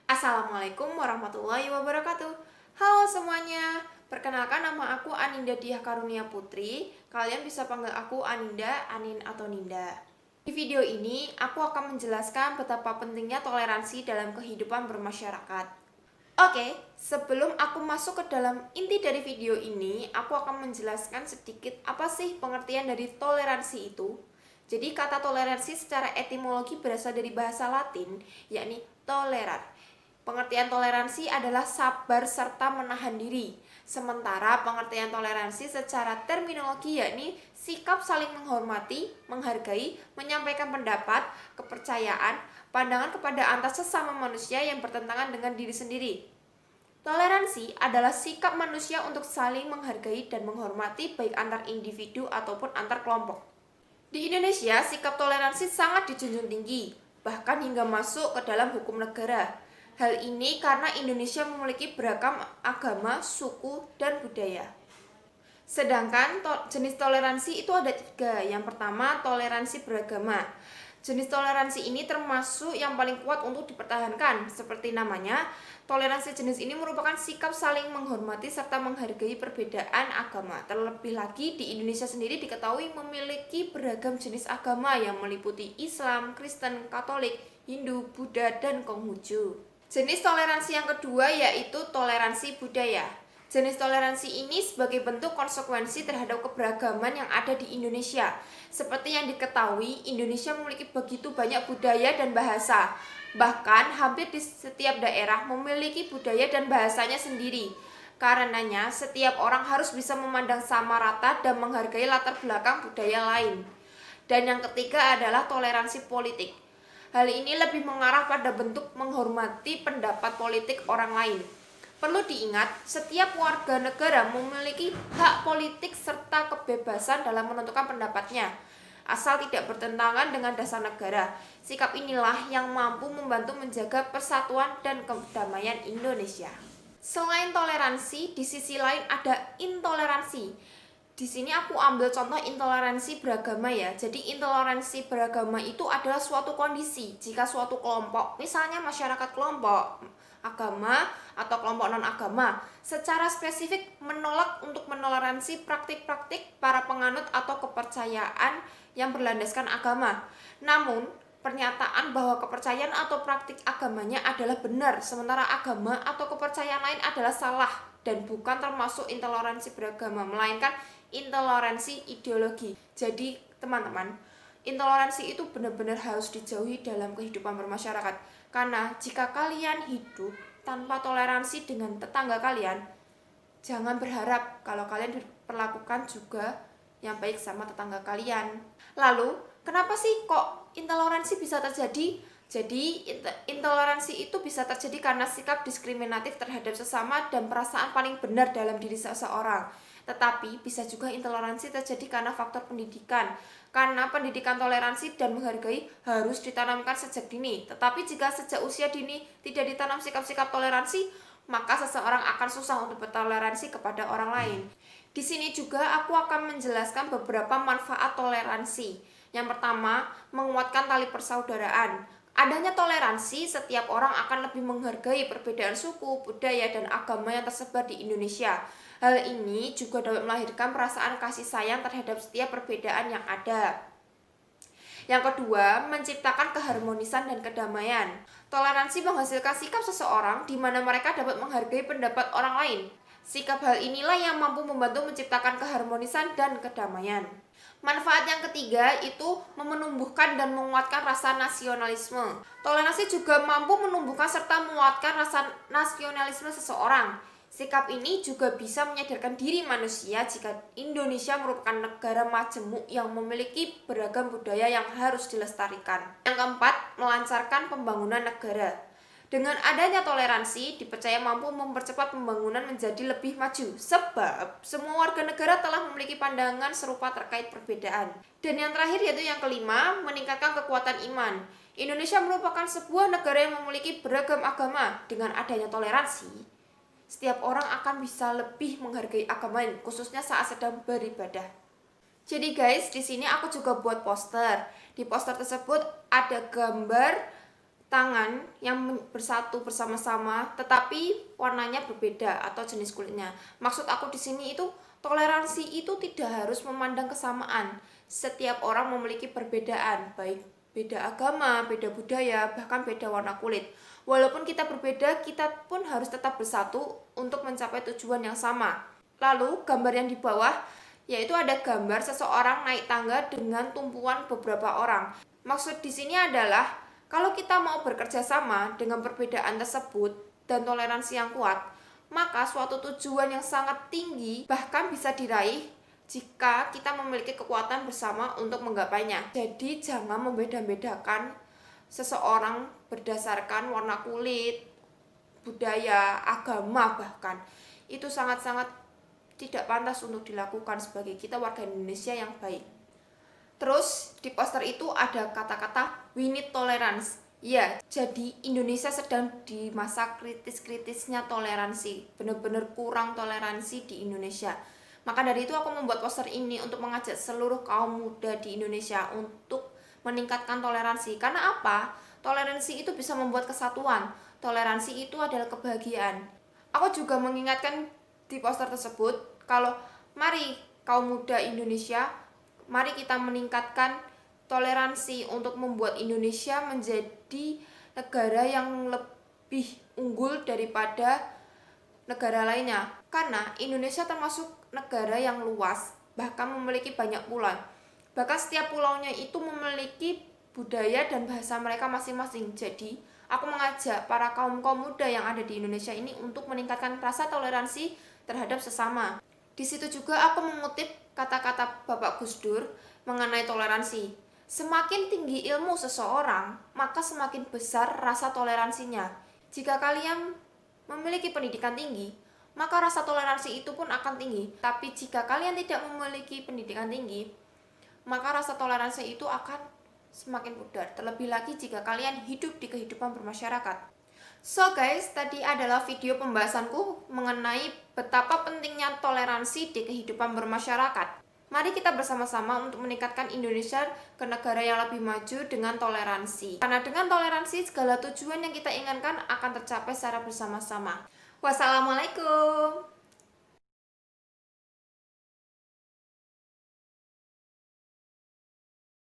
Assalamualaikum warahmatullahi wabarakatuh. Halo semuanya, perkenalkan nama aku Aninda Diah Karunia Putri. Kalian bisa panggil aku Aninda, Anin atau Ninda. Di video ini, aku akan menjelaskan betapa pentingnya toleransi dalam kehidupan bermasyarakat. Oke, sebelum aku masuk ke dalam inti dari video ini, aku akan menjelaskan sedikit apa sih pengertian dari toleransi itu. Jadi kata toleransi secara etimologi berasal dari bahasa Latin, yakni tolerar. Pengertian toleransi adalah sabar serta menahan diri. Sementara pengertian toleransi secara terminologi yakni sikap saling menghormati, menghargai, menyampaikan pendapat, kepercayaan, pandangan kepada antar sesama manusia yang bertentangan dengan diri sendiri. Toleransi adalah sikap manusia untuk saling menghargai dan menghormati baik antar individu ataupun antar kelompok. Di Indonesia, sikap toleransi sangat dijunjung tinggi, bahkan hingga masuk ke dalam hukum negara. Hal ini karena Indonesia memiliki beragam agama, suku, dan budaya. Sedangkan jenis toleransi itu ada 3. Yang pertama, toleransi beragama. Jenis toleransi ini termasuk yang paling kuat untuk dipertahankan. Seperti namanya, toleransi jenis ini merupakan sikap saling menghormati serta menghargai perbedaan agama. Terlebih lagi di Indonesia sendiri diketahui memiliki beragam jenis agama yang meliputi Islam, Kristen, Katolik, Hindu, Buddha, dan Konghucu. Jenis toleransi yang kedua yaitu toleransi budaya. Jenis toleransi ini sebagai bentuk konsekuensi terhadap keberagaman yang ada di Indonesia. Seperti yang diketahui, Indonesia memiliki begitu banyak budaya dan bahasa. Bahkan hampir di setiap daerah memiliki budaya dan bahasanya sendiri. Karenanya, setiap orang harus bisa memandang sama rata dan menghargai latar belakang budaya lain. Dan yang ketiga adalah toleransi politik. Hal ini lebih mengarah pada bentuk menghormati pendapat politik orang lain. Perlu diingat, setiap warga negara memiliki hak politik serta kebebasan dalam menentukan pendapatnya, asal tidak bertentangan dengan dasar negara. Sikap inilah yang mampu membantu menjaga persatuan dan kedamaian Indonesia. Selain toleransi, di sisi lain ada intoleransi. Di sini aku ambil contoh intoleransi beragama ya. Jadi intoleransi beragama itu adalah suatu kondisi jika suatu kelompok, misalnya masyarakat kelompok agama atau kelompok non-agama, secara spesifik menolak untuk menoleransi praktik-praktik para penganut atau kepercayaan yang berlandaskan agama. Namun, pernyataan bahwa kepercayaan atau praktik agamanya adalah benar, sementara agama atau kepercayaan lain adalah salah dan bukan termasuk intoleransi beragama, melainkan intoleransi ideologi. Jadi, teman-teman, intoleransi itu benar-benar harus dijauhi dalam kehidupan bermasyarakat. Karena jika kalian hidup tanpa toleransi dengan tetangga kalian, jangan berharap kalau kalian diperlakukan juga yang baik sama tetangga kalian. Lalu, kenapa sih kok intoleransi bisa terjadi? Jadi, intoleransi itu bisa terjadi karena sikap diskriminatif terhadap sesama dan perasaan paling benar dalam diri seseorang. Tetapi bisa juga intoleransi terjadi karena faktor pendidikan. Karena pendidikan toleransi dan menghargai harus ditanamkan sejak dini. Tetapi jika sejak usia dini tidak ditanam sikap-sikap toleransi, maka seseorang akan susah untuk bertoleransi kepada orang lain. Di sini juga aku akan menjelaskan beberapa manfaat toleransi. Yang pertama, menguatkan tali persaudaraan. Adanya toleransi, setiap orang akan lebih menghargai perbedaan suku, budaya, dan agama yang tersebar di Indonesia. Hal ini juga dapat melahirkan perasaan kasih sayang terhadap setiap perbedaan yang ada. Yang kedua, menciptakan keharmonisan dan kedamaian. Toleransi menghasilkan sikap seseorang di mana mereka dapat menghargai pendapat orang lain. Sikap hal inilah yang mampu membantu menciptakan keharmonisan dan kedamaian. Manfaat yang ketiga itu menumbuhkan dan menguatkan rasa nasionalisme. Toleransi juga mampu menumbuhkan serta menguatkan rasa nasionalisme seseorang. Sikap ini juga bisa menyadarkan diri manusia jika Indonesia merupakan negara majemuk yang memiliki beragam budaya yang harus dilestarikan. Yang keempat, melancarkan pembangunan negara. Dengan adanya toleransi, dipercaya mampu mempercepat pembangunan menjadi lebih maju, sebab semua warga negara telah memiliki pandangan serupa terkait perbedaan. Dan yang terakhir yaitu yang kelima, meningkatkan kekuatan iman. Indonesia merupakan sebuah negara yang memiliki beragam agama. Dengan adanya toleransi, setiap orang akan bisa lebih menghargai agama lain, khususnya saat sedang beribadah. Jadi guys, di sini aku juga buat poster. Di poster tersebut ada gambar tangan yang bersatu bersama-sama tetapi warnanya berbeda atau jenis kulitnya. Maksud aku di sini itu toleransi itu tidak harus memandang kesamaan. Setiap orang memiliki perbedaan, baik beda agama, beda budaya, bahkan beda warna kulit. Walaupun kita berbeda, kita pun harus tetap bersatu untuk mencapai tujuan yang sama. Lalu gambar yang di bawah yaitu ada gambar seseorang naik tangga dengan tumpuan beberapa orang. Maksud di sini adalah kalau kita mau bekerja sama dengan perbedaan tersebut dan toleransi yang kuat, maka suatu tujuan yang sangat tinggi bahkan bisa diraih jika kita memiliki kekuatan bersama untuk menggapainya. Jadi jangan membeda-bedakan seseorang berdasarkan warna kulit, budaya, agama bahkan. Itu sangat-sangat tidak pantas untuk dilakukan sebagai kita warga Indonesia yang baik. Terus di poster itu ada kata-kata we need tolerance. Ya, jadi Indonesia sedang di masa kritis-kritisnya toleransi. Benar-benar kurang toleransi di Indonesia. Maka dari itu aku membuat poster ini untuk mengajak seluruh kaum muda di Indonesia untuk meningkatkan toleransi. Karena apa? Toleransi itu bisa membuat kesatuan. Toleransi itu adalah kebahagiaan. Aku juga mengingatkan di poster tersebut kalau mari kaum muda Indonesia, mari kita meningkatkan toleransi untuk membuat Indonesia menjadi negara yang lebih unggul daripada negara lainnya. Karena Indonesia termasuk negara yang luas, bahkan memiliki banyak pulau. Bahkan setiap pulaunya itu memiliki budaya dan bahasa mereka masing-masing. Jadi, aku mengajak para kaum-kaum muda yang ada di Indonesia ini untuk meningkatkan rasa toleransi terhadap sesama. Di situ juga aku mengutip kata-kata Bapak Gus Dur mengenai toleransi. Semakin tinggi ilmu seseorang, maka semakin besar rasa toleransinya. Jika kalian memiliki pendidikan tinggi, maka rasa toleransi itu pun akan tinggi. Tapi jika kalian tidak memiliki pendidikan tinggi, maka rasa toleransi itu akan semakin pudar. Terlebih lagi jika kalian hidup di kehidupan bermasyarakat. So guys, tadi adalah video pembahasanku mengenai betapa pentingnya toleransi di kehidupan bermasyarakat. Mari kita bersama-sama untuk meningkatkan Indonesia ke negara yang lebih maju dengan toleransi. Karena dengan toleransi, segala tujuan yang kita inginkan akan tercapai secara bersama-sama. Wassalamualaikum.